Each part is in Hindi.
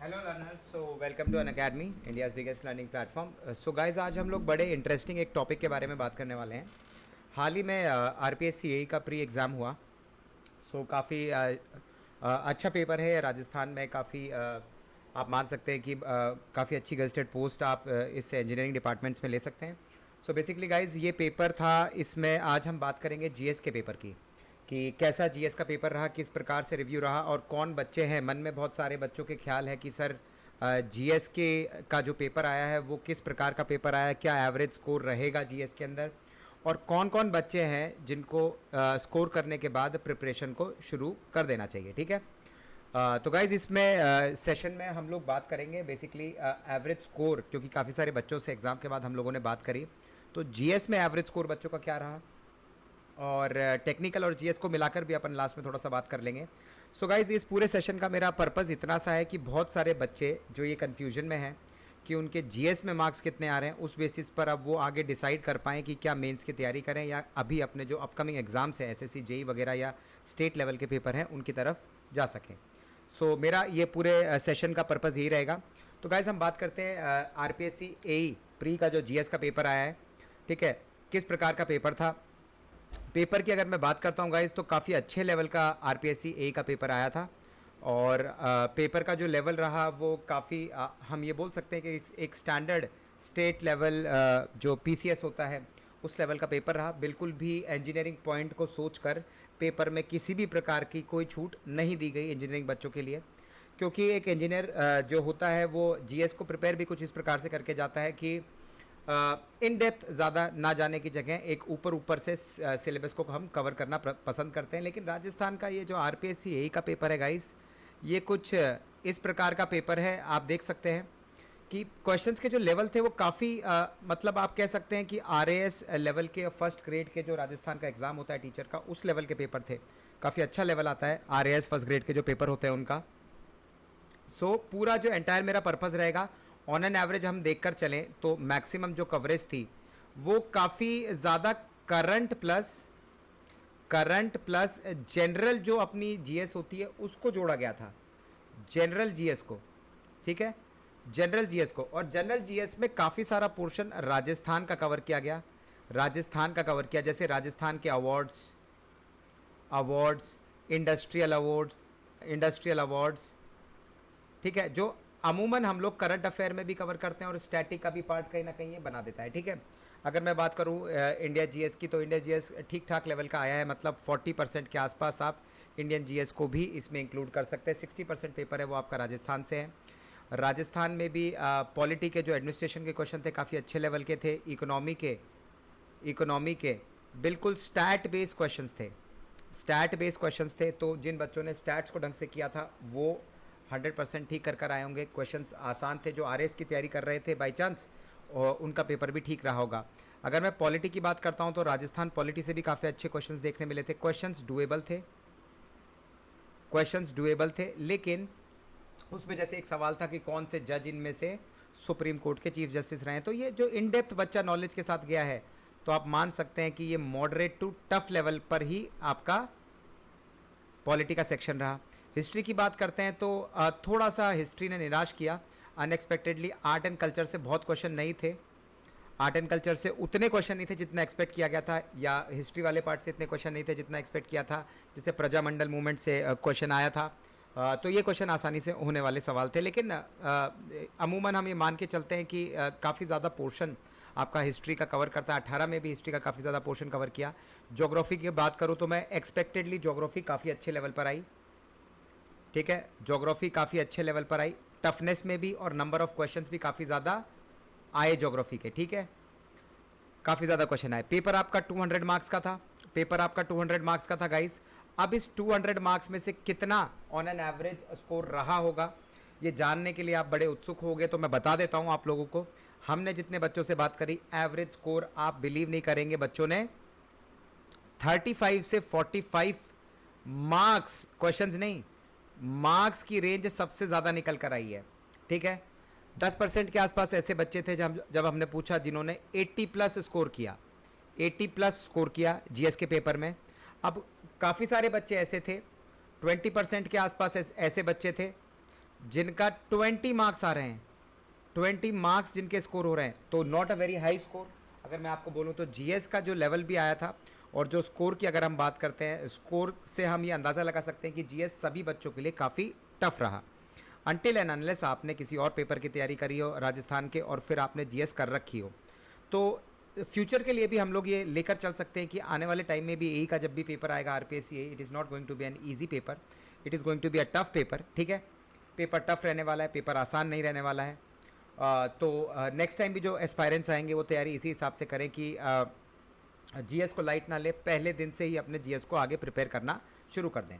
Hello learners, so welcome to Unacademy, India's biggest learning platform. So guys, आज हम लोग बड़े इंटरेस्टिंग एक टॉपिक के बारे में बात करने वाले हैं। हाल ही में RPSC का प्री एग्ज़ाम हुआ। काफ़ी अच्छा पेपर है। राजस्थान में काफ़ी आप मान सकते हैं कि काफ़ी अच्छी गजटेड पोस्ट आप इस इंजीनियरिंग डिपार्टमेंट्स में ले सकते हैं। बेसिकली गाइज, ये पेपर था। इसमें आज हम बात करेंगे जीएस के पेपर की, कि कैसा जीएस का पेपर रहा, किस प्रकार से रिव्यू रहा और कौन बच्चे हैं। मन में बहुत सारे बच्चों के ख्याल है कि सर जीएस के का जो पेपर आया है वो किस प्रकार का पेपर आया है, क्या एवरेज स्कोर रहेगा जीएस के अंदर, और कौन कौन बच्चे हैं जिनको स्कोर करने के बाद प्रिपरेशन को शुरू कर देना चाहिए। ठीक है। तो गाइज़, इसमें सेशन में हम लोग बात करेंगे बेसिकली एवरेज स्कोर, क्योंकि काफ़ी सारे बच्चों से एग्ज़ाम के बाद हम लोगों ने बात करी। तो जीएस में एवरेज स्कोर बच्चों का क्या रहा, और टेक्निकल और जीएस को मिलाकर भी अपन लास्ट में थोड़ा सा बात कर लेंगे। गाइज़, इस पूरे सेशन का मेरा पर्पज़ इतना सा है कि बहुत सारे बच्चे जो ये कन्फ्यूजन में हैं कि उनके जीएस में मार्क्स कितने आ रहे हैं, उस बेसिस पर अब वो आगे डिसाइड कर पाएँ कि क्या मेंस की तैयारी करें या अभी अपने जो अपकमिंग एग्ज़ाम्स हैं, एसएससी जेई वगैरह या स्टेट लेवल के पेपर हैं, उनकी तरफ जा सकें। मेरा ये पूरे सेशन का पर्पज़ यही रहेगा। तो गाइज़, हम बात करते हैं आरपीएससी एई प्री का जो जीएस का पेपर आया है। ठीक है, किस प्रकार का पेपर था। पेपर की अगर मैं बात करता हूँ गाइज़, तो काफ़ी अच्छे लेवल का आरपीएससी ए का पेपर आया था। और पेपर का जो लेवल रहा वो काफ़ी हम ये बोल सकते हैं कि एक स्टैंडर्ड स्टेट लेवल जो पीसीएस होता है उस लेवल का पेपर रहा। बिल्कुल भी इंजीनियरिंग पॉइंट को सोचकर पेपर में किसी भी प्रकार की कोई छूट नहीं दी गई इंजीनियरिंग बच्चों के लिए, क्योंकि एक इंजीनियर जो होता है वो जीएस को प्रिपेयर भी कुछ इस प्रकार से करके जाता है कि इन डेप्थ ज़्यादा ना जाने की जगह एक ऊपर ऊपर से सिलेबस को हम कवर करना पसंद करते हैं। लेकिन राजस्थान का ये जो आरपीएससी एई का पेपर है गाइस, ये कुछ इस प्रकार का पेपर है। आप देख सकते हैं कि क्वेश्चंस के जो लेवल थे वो काफ़ी मतलब आप कह सकते हैं कि आरएएस लेवल के फर्स्ट ग्रेड के जो राजस्थान का एग्ज़ाम होता है टीचर का, उस लेवल के पेपर थे। काफ़ी अच्छा लेवल आता है आरएएस फर्स्ट ग्रेड के जो पेपर होते हैं उनका। पूरा जो एंटायर मेरा पर्पज़ रहेगा, ऑन एन एवरेज हम देखकर चलें तो मैक्सिमम जो कवरेज थी वो काफ़ी ज़्यादा करंट प्लस जनरल जो अपनी जीएस होती है उसको जोड़ा गया था, जनरल जीएस को। ठीक है, जनरल जीएस को। और जनरल जीएस में काफ़ी सारा पोर्शन राजस्थान का कवर किया गया। राजस्थान का कवर किया, जैसे राजस्थान के अवार्ड्स अवार्ड्स इंडस्ट्रियल अवार्ड्स। ठीक है, जो अमूमन हम लोग करंट अफेयर में भी कवर करते हैं और स्टैटिक का भी पार्ट कहीं ना कहीं ये बना देता है। ठीक है, अगर मैं बात करूं इंडिया जीएस की, तो इंडिया जीएस ठीक ठाक लेवल का आया है। मतलब 40% के आसपास आप इंडियन जीएस को भी इसमें इंक्लूड कर सकते हैं। 60% पेपर है वो आपका राजस्थान से है। राजस्थान में भी पॉलिटी के जो एडमिनिस्ट्रेशन के क्वेश्चन थे काफ़ी अच्छे लेवल के थे। इकोनॉमी के बिल्कुल स्टैट बेस्ड क्वेश्चंस थे। तो जिन बच्चों ने स्टैट्स को ढंग से किया था वो 100% ठीक कर आए होंगे। क्वेश्चंस आसान थे। जो आरएस की तैयारी कर रहे थे बाई चांस, और उनका पेपर भी ठीक रहा होगा। अगर मैं पॉलिटी की बात करता हूं तो राजस्थान पॉलिटी से भी काफ़ी अच्छे क्वेश्चंस देखने मिले थे। क्वेश्चंस डुएबल थे, लेकिन उसमें जैसे एक सवाल था कि कौन से जज इनमें से सुप्रीम कोर्ट के चीफ जस्टिस रहे हैं। तो ये जो इन डेप्थ बच्चा नॉलेज के साथ गया है, तो आप मान सकते हैं कि ये मॉडरेट टू टफ लेवल पर ही आपका पॉलिटी का सेक्शन रहा। हिस्ट्री की बात करते हैं तो थोड़ा सा हिस्ट्री ने निराश किया अनएक्सपेक्टेडली। आर्ट एंड कल्चर से बहुत क्वेश्चन नहीं थे। आर्ट एंड कल्चर से उतने क्वेश्चन नहीं थे जितना एक्सपेक्ट किया गया था, या हिस्ट्री वाले पार्ट से इतने क्वेश्चन नहीं थे जितना एक्सपेक्ट किया था। जैसे प्रजामंडल मूवमेंट से क्वेश्चन आया था, तो ये क्वेश्चन आसानी से होने वाले सवाल थे। लेकिन अमूमन हम ये मान के चलते हैं कि काफ़ी ज़्यादा पोर्शन आपका हिस्ट्री का कवर करता है। 18 में भी हिस्ट्री का काफ़ी ज़्यादा पोर्शन कवर किया। ज्योग्राफी की बात करूँ तो मैं एक्सपेक्टेडली ज्योग्राफी काफ़ी अच्छे लेवल पर आई। ठीक है, ज्योग्राफी काफ़ी अच्छे लेवल पर आई, टफनेस में भी, और नंबर ऑफ क्वेश्चंस भी काफ़ी ज़्यादा आए ज्योग्राफी के। ठीक है, काफ़ी ज़्यादा क्वेश्चन आए। पेपर आपका 200 मार्क्स का था। गाइस। अब इस 200 मार्क्स में से कितना ऑन एन एवरेज स्कोर रहा होगा, ये जानने के लिए आप बड़े उत्सुक होंगे। तो मैं बता देता हूँ आप लोगों को। हमने जितने बच्चों से बात करी, एवरेज स्कोर आप बिलीव नहीं करेंगे, बच्चों ने 35 से 45 मार्क्स, क्वेश्चंस नहीं, मार्क्स की रेंज सबसे ज़्यादा निकल कर आई है। ठीक है, 10% के आसपास ऐसे बच्चे थे जब हमने पूछा जिन्होंने 80 प्लस स्कोर किया, 80 प्लस स्कोर किया जीएस के पेपर में। अब काफ़ी सारे बच्चे ऐसे थे, 20% के आसपास ऐसे बच्चे थे जिनका 20 मार्क्स आ रहे हैं, 20 मार्क्स जिनके स्कोर हो रहे हैं, तो not a very high score. अगर मैं आपको बोलूँ तो जीएस का जो लेवल भी आया था और जो स्कोर की अगर हम बात करते हैं, स्कोर से हम ये अंदाज़ा लगा सकते हैं कि जीएस सभी बच्चों के लिए काफ़ी टफ रहा। अनटिल एंड अनलेस आपने किसी और पेपर की तैयारी करी हो राजस्थान के और फिर आपने जीएस कर रखी हो, तो फ्यूचर के लिए भी हम लोग ये लेकर चल सकते हैं कि आने वाले टाइम में भी एई का जब भी पेपर आएगा, RPS CA, it is not going to be an easy paper, it is going to be a tough paper. ठीक है, पेपर टफ रहने वाला है, पेपर आसान नहीं रहने वाला है। तो नेक्स्ट टाइम भी जो एस्पायरेंट्स आएंगे वो तैयारी इसी हिसाब से करें कि जीएस को लाइट ना ले, पहले दिन से ही अपने जीएस को आगे प्रिपेयर करना शुरू कर दें।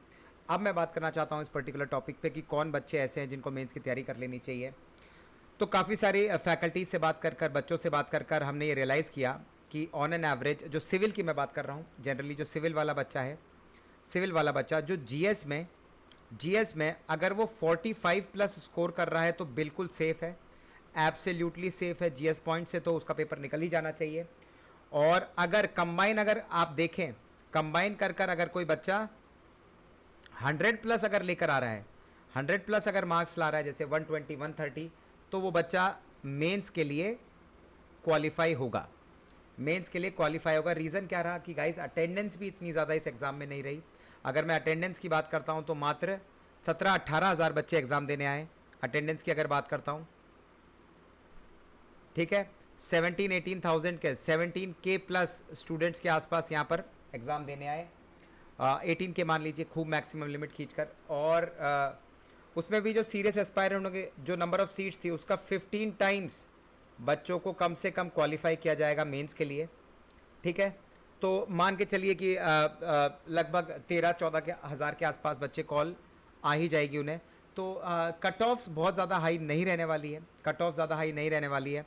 अब मैं बात करना चाहता हूँ इस पर्टिकुलर टॉपिक पे कि कौन बच्चे ऐसे हैं जिनको मेंस की तैयारी कर लेनी चाहिए। तो काफ़ी सारी फैकल्टीज से बात कर बच्चों से बात कर हमने ये रियलाइज़ किया कि ऑन एन एवरेज, जो सिविल की मैं बात कर रहा हूँ, जनरली जो सिविल वाला बच्चा है, सिविल वाला बच्चा जो जीएस में अगर वो 45 प्लस स्कोर कर रहा है तो बिल्कुल सेफ़ है, एब्सोल्युटली सेफ़ है जीएस पॉइंट से, तो उसका पेपर निकल ही जाना चाहिए। और अगर कंबाइन, अगर आप देखें कंबाइन कर अगर कोई बच्चा 100 प्लस अगर लेकर आ रहा है, 100 प्लस अगर मार्क्स ला रहा है, जैसे 120 130, तो वो बच्चा मेंस के लिए क्वालिफाई होगा, मेंस के लिए क्वालिफाई होगा। रीज़न क्या रहा कि गाइस अटेंडेंस भी इतनी ज़्यादा इस एग्ज़ाम में नहीं रही। अगर मैं अटेंडेंस की बात करता हूँ तो मात्र 17-18 हज़ार बच्चे एग्ज़ाम देने आए, अटेंडेंस की अगर बात करता हूँ। ठीक है, 17-18,000 के 17K प्लस स्टूडेंट्स के आसपास यहाँ पर एग्ज़ाम देने आए, 18 के मान लीजिए खूब मैक्सिमम लिमिट खींचकर। और उसमें भी जो सीरियस एस्पायरेंट होंगे, जो नंबर ऑफ़ सीट्स थी उसका 15 टाइम्स बच्चों को कम से कम क्वालिफाई किया जाएगा मेंस के लिए। ठीक है, तो मान के चलिए कि लगभग 13-14 हज़ार के आसपास बच्चे कॉल आ ही जाएगी उन्हें। तो कट ऑफ्स बहुत ज़्यादा हाई नहीं रहने वाली है, कट ऑफ ज़्यादा हाई नहीं रहने वाली है।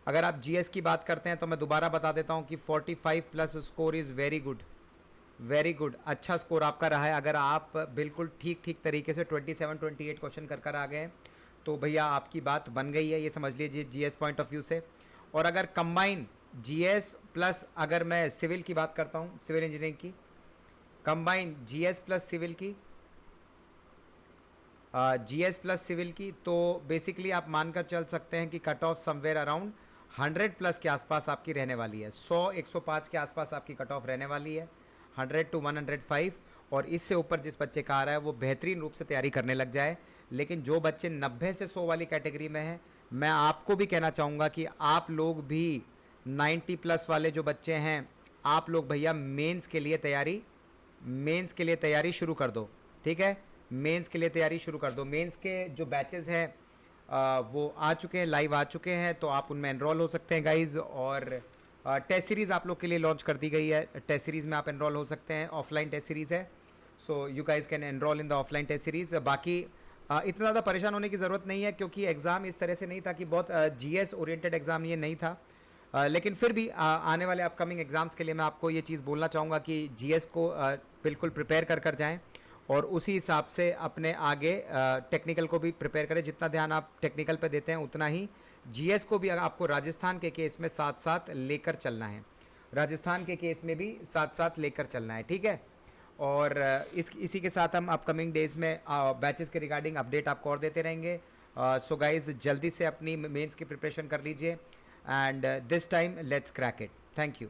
अगर आप जीएस की बात करते हैं तो मैं दोबारा बता देता हूं कि 45 plus score is very good, very good, अच्छा स्कोर आपका रहा है। अगर आप बिल्कुल ठीक तरीके से 27-28 क्वेश्चन कर आ गए हैं तो भैया आपकी बात बन गई है, ये समझ लीजिए जीएस पॉइंट ऑफ व्यू से। और अगर कंबाइन जीएस प्लस, अगर मैं सिविल की बात करता हूँ, सिविल इंजीनियरिंग की, कंबाइन जीएस प्लस सिविल की, जीएस प्लस सिविल की, तो बेसिकली आप मानकर चल सकते हैं कि cut off somewhere around 100 plus के आसपास आपकी रहने वाली है, 100-105 के आसपास आपकी कट ऑफ रहने वाली है, 100 to 105। और इससे ऊपर जिस बच्चे का आ रहा है वो बेहतरीन रूप से तैयारी करने लग जाए। लेकिन जो बच्चे 90 से 100 वाली कैटेगरी में हैं, मैं आपको भी कहना चाहूँगा कि आप लोग भी 90 प्लस वाले जो बच्चे हैं, आप लोग भैया मेंस के लिए तैयारी शुरू कर दो। ठीक है, मेंस के लिए तैयारी शुरू कर दो। मेंस के जो बैचेस हैं वो आ चुके हैं, लाइव आ चुके हैं, तो आप उनमें एनरोल हो सकते हैं गाइज। और टेस्ट सीरीज़ आप लोग के लिए लॉन्च कर दी गई है, टेस्ट सीरीज़ में आप एनरोल हो सकते हैं, ऑफलाइन टेस्ट सीरीज़ है, so you guys can enrol in the offline test series. बाकी इतना ज़्यादा परेशान होने की ज़रूरत नहीं है, क्योंकि एग्ज़ाम इस तरह से नहीं था कि बहुत जीएस ओरिएंटेड एग्ज़ाम ये नहीं था। लेकिन फिर भी आने वाले अपकमिंग एग्ज़ाम्स के लिए मैं आपको ये चीज़ बोलना चाहूँगा कि जीएस को बिल्कुल प्रिपेयर कर जाएँ और उसी हिसाब से अपने आगे टेक्निकल को भी प्रिपेयर करें। जितना ध्यान आप टेक्निकल पे देते हैं उतना ही जीएस को भी आपको राजस्थान के केस में साथ साथ लेकर चलना है, राजस्थान के केस में भी साथ साथ लेकर चलना है। ठीक है, और इसी के साथ हम अपकमिंग डेज़ में बैचेस के रिगार्डिंग अपडेट आपको और देते रहेंगे। सो गाइज जल्दी से अपनी मेंस की प्रिपरेशन कर लीजिए and this time let's crack it. Thank you.